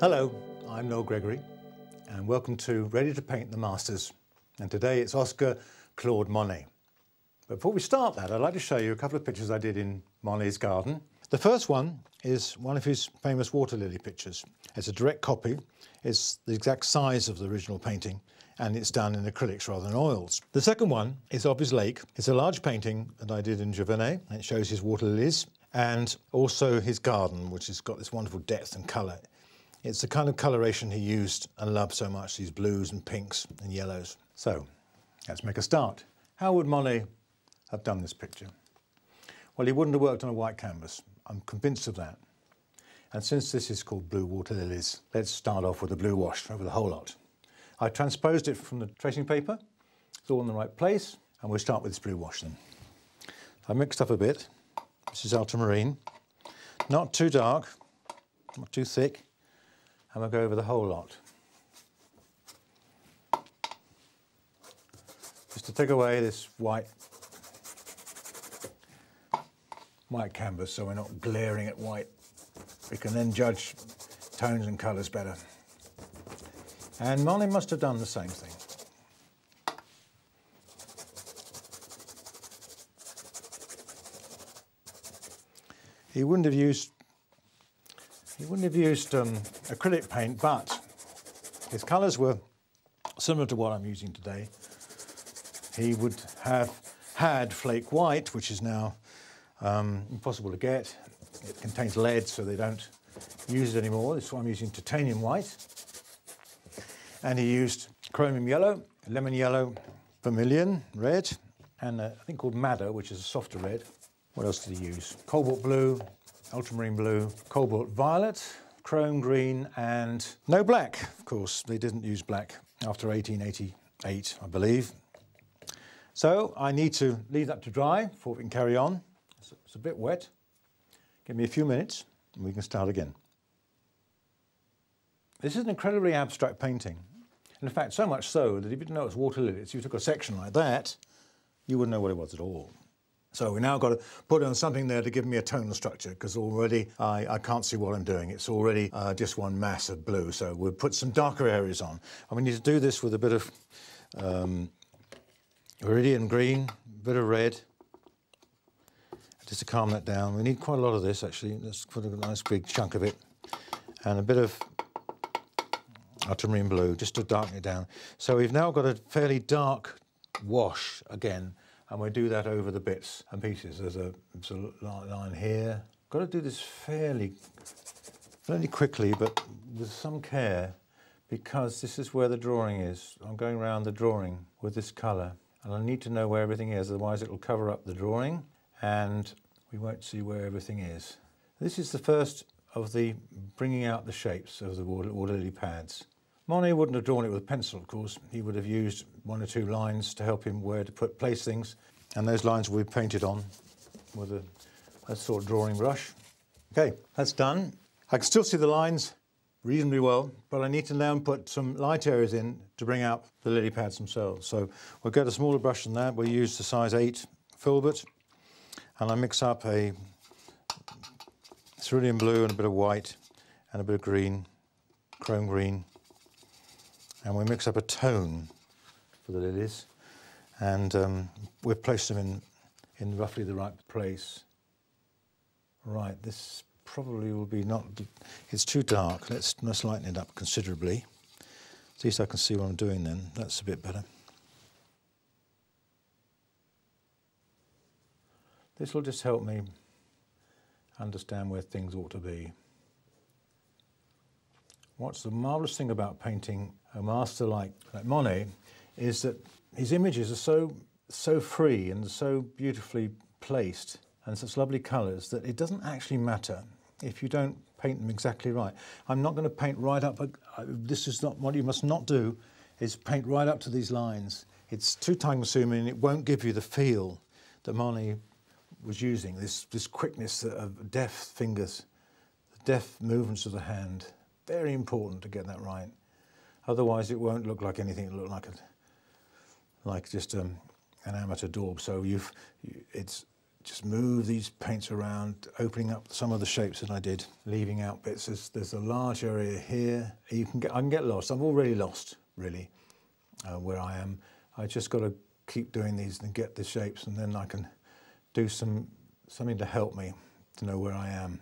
Hello, I'm Noel Gregory and welcome to Ready to Paint the Masters, and today it's Oscar Claude Monet. But before we start that, I'd like to show you a couple of pictures I did in Monet's garden. The first one is one of his famous water lily pictures. It's a direct copy. It's the exact size of the original painting and it's done in acrylics rather than oils. The second one is of his lake. It's a large painting that I did in Giverny, and it shows his water lilies and also his garden, which has got this wonderful depth and colour. It's the kind of coloration he used and loved so much, these blues and pinks and yellows. So let's make a start. How would Monet have done this picture? Well, he wouldn't have worked on a white canvas. I'm convinced of that. And since this is called Blue Water Lilies, let's start off with a blue wash over the whole lot. I transposed it from the tracing paper. It's all in the right place. And we'll start with this blue wash then. I mixed up a bit. This is ultramarine. Not too dark, not too thick. And we'll go over the whole lot. Just to take away this white canvas so we're not glaring at white. We can then judge tones and colours better. And Monet must have done the same thing. He wouldn't have used acrylic paint, but his colours were similar to what I'm using today. He would have had flake white, which is now impossible to get. It contains lead, so they don't use it anymore. This is why I'm using titanium white. And he used chromium yellow, lemon yellow, vermilion red, and a thing called madder, which is a softer red. What else did he use? Cobalt blue, ultramarine blue, cobalt violet, chrome green, and no black, of course. They didn't use black after 1888, I believe. So I need to leave that to dry before we can carry on. It's a bit wet. Give me a few minutes and we can start again. This is an incredibly abstract painting. And in fact, so much so that if you didn't know it was water lilies, if you took a section like that, you wouldn't know what it was at all. So we now got to put on something there to give me a tonal structure, because already I can't see what I'm doing. It's already just one mass of blue. So we'll put some darker areas on. And we need to do this with a bit of iridium green, a bit of red, just to calm that down. We need quite a lot of this, actually. Let's put a nice big chunk of it. And a bit of ultramarine blue, just to darken it down. So we've now got a fairly dark wash again. And we'll do that over the bits and pieces. There's a line here. Got to do this fairly quickly, but with some care, because this is where the drawing is. I'm going around the drawing with this colour, and I need to know where everything is, otherwise it will cover up the drawing, and we won't see where everything is. This is the first of the bringing out the shapes of the water lily pads. Monet wouldn't have drawn it with a pencil, of course. He would have used one or two lines to help him where to place things. And those lines will be painted on with a sort of drawing brush. Okay, that's done. I can still see the lines reasonably well, but I need to now put some light areas in to bring out the lily pads themselves. So we'll get a smaller brush than that. We'll use the size 8 filbert, and I mix up a cerulean blue and a bit of white and a bit of green, chrome green. And we mix up a tone for the lilies, and we'll place them in roughly the right place. Right, this probably will be not, it's too dark. Let's lighten it up considerably. At least I can see what I'm doing then. That's a bit better. This will just help me understand where things ought to be. What's the marvellous thing about painting a master like Monet is that his images are so free and so beautifully placed and such lovely colours that it doesn't actually matter if you don't paint them exactly right. I'm not going to paint right up, this is not what you must not do, is paint right up to these lines. It's too time consuming and it won't give you the feel that Monet was using, this quickness of deft fingers, the deft movements of the hand. Very important to get that right. Otherwise, it won't look like anything. It'll look like just an amateur daub. So it's just move these paints around, opening up some of the shapes that I did, leaving out bits. There's a large area here. I can get lost. I'm already lost, really, where I am. I just got to keep doing these and get the shapes, and then I can do something to help me to know where I am.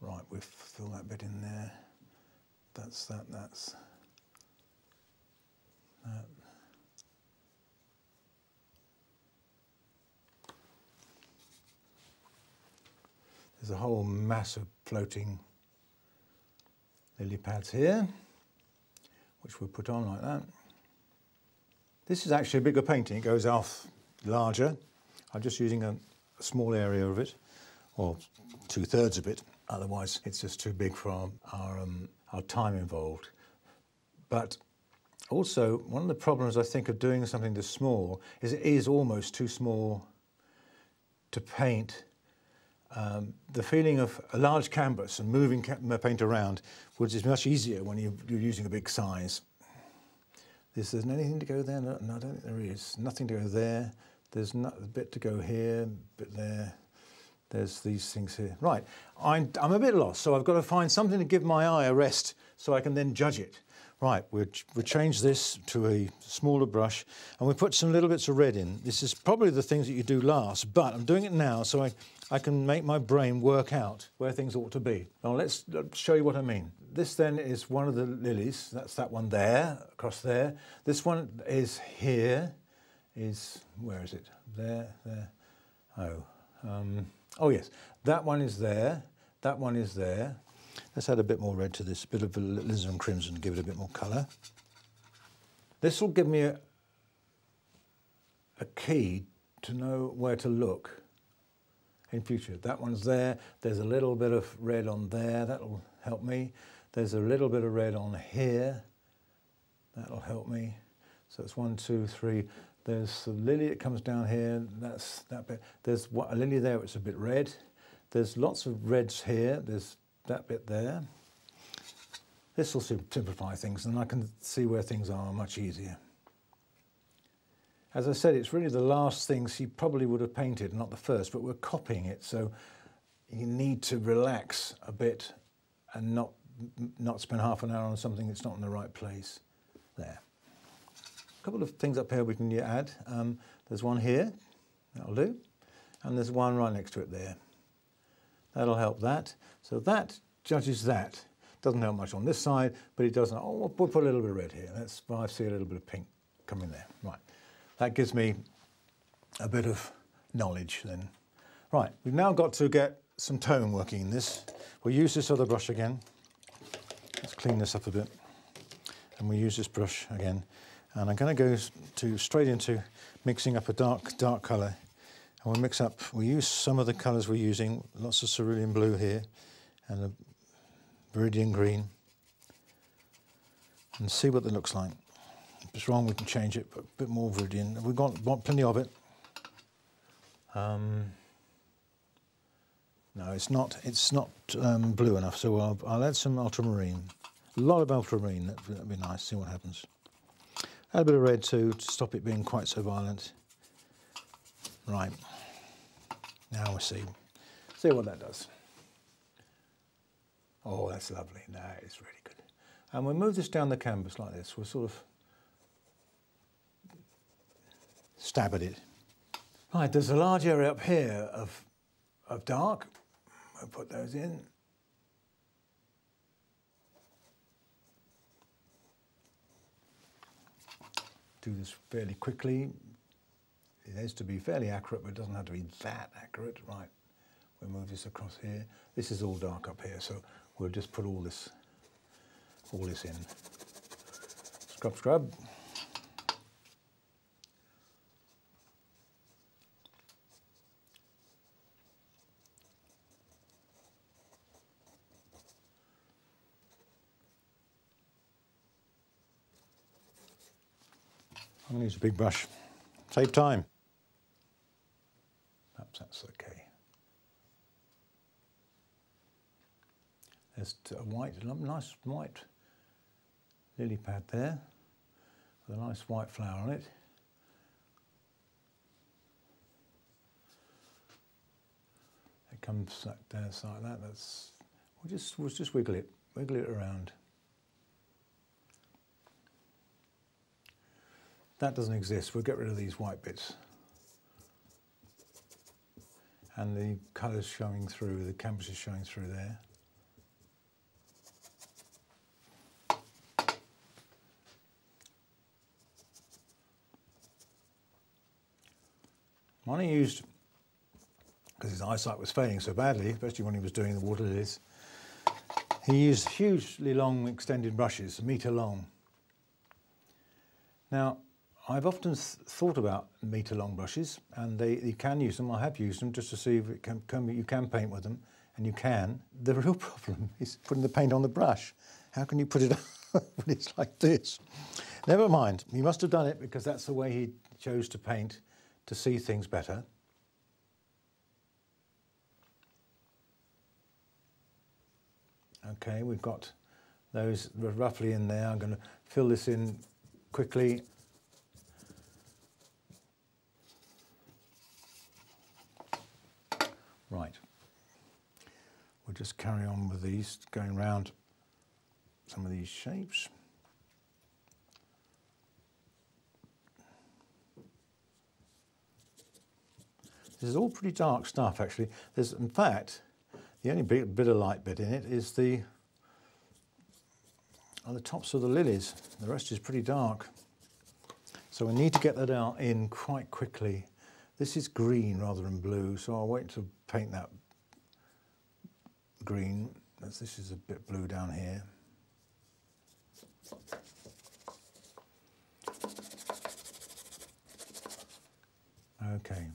Right, we've filled that bit in there. That's that, that's that. There's a whole mass of floating lily pads here, which we'll put on like that. This is actually a bigger painting. It goes off larger. I'm just using a small area of it, or 2/3 of it. Otherwise, it's just too big for our time involved. But also, one of the problems I think of doing something this small is it is almost too small to paint. The feeling of a large canvas and moving paint around is much easier when you're using a big size. Is there anything to go there? No, I don't think there is. Nothing to go there. There's a bit to go here, a bit there. There's these things here. Right, I'm a bit lost, so I've got to find something to give my eye a rest so I can then judge it. Right, we'll change this to a smaller brush, and we put some little bits of red in. This is probably the things that you do last, but I'm doing it now so I can make my brain work out where things ought to be. Now let's show you what I mean. This then is one of the lilies. That's that one there, across there. This one is here, where is it? There. Oh yes, that one is there, that one is there. Let's add a bit more red to this, a bit of alizarin crimson, give it a bit more colour. This will give me a key to know where to look in future. That one's there, there's a little bit of red on there, that'll help me. There's a little bit of red on here, that'll help me. So it's 1, 2, 3. There's a lily that comes down here, that's that bit. There's a lily there which is a bit red. There's lots of reds here, there's that bit there. This will simplify things, and I can see where things are much easier. As I said, it's really the last things he probably would have painted, not the first, but we're copying it, so you need to relax a bit and not spend half an hour on something that's not in the right place. There. A couple of things up here we can add. There's one here, that'll do, and there's one right next to it there. That'll help that. So that judges that. Doesn't help much on this side, but it doesn't. Oh, we'll put a little bit of red here. That's why I see a little bit of pink coming there. Right. That gives me a bit of knowledge then. Right, we've now got to get some tone working in this. We'll use this other brush again. Let's clean this up a bit. And we'll use this brush again. And I'm going to go straight into mixing up a dark colour. And we'll use some of the colours we're using, lots of cerulean blue here, and a viridian green, and see what that looks like. If it's wrong, we can change it, put a bit more viridian. We've got plenty of it. No, it's not blue enough, so I'll add some ultramarine. A lot of ultramarine, that'd be nice, see what happens. Add a bit of red too, to stop it being quite so violent. Right, now we'll see what that does. Oh, that's lovely, that is really good. And we'll move this down the canvas like this, we'll sort of stab at it. Right, there's a large area up here of dark, we'll put those in. Do this fairly quickly. It has to be fairly accurate, but it doesn't have to be that accurate. Right, we'll move this across here. This is all dark up here, so we'll just put all this in. Scrub, scrub. I'm going to use a big brush. Save time. Perhaps that's okay. There's a nice white lily pad there, with a nice white flower on it. it comes down like that. We'll just wiggle it around. That doesn't exist. We'll get rid of these white bits. And the colours showing through, the canvas is showing through there. Monet used, because his eyesight was failing so badly, especially when he was doing the water lilies, he used hugely long extended brushes, a metre long. Now, I've often thought about metre-long brushes, and you can use them. I have used them just to see if you can paint with them, and you can. The real problem is putting the paint on the brush. How can you put it on when it's like this? Never mind. He must have done it because that's the way he chose to paint, to see things better. Okay, we've got those roughly in there. I'm going to fill this in quickly. Right, we'll just carry on with these, going round some of these shapes. This is all pretty dark stuff, actually. There's, in fact, the only bit of light bit in it is on the tops of the lilies. The rest is pretty dark. So we need to get that out in quite quickly. This is green rather than blue, so I'll wait to paint that green, as this is a bit blue down here. Okay,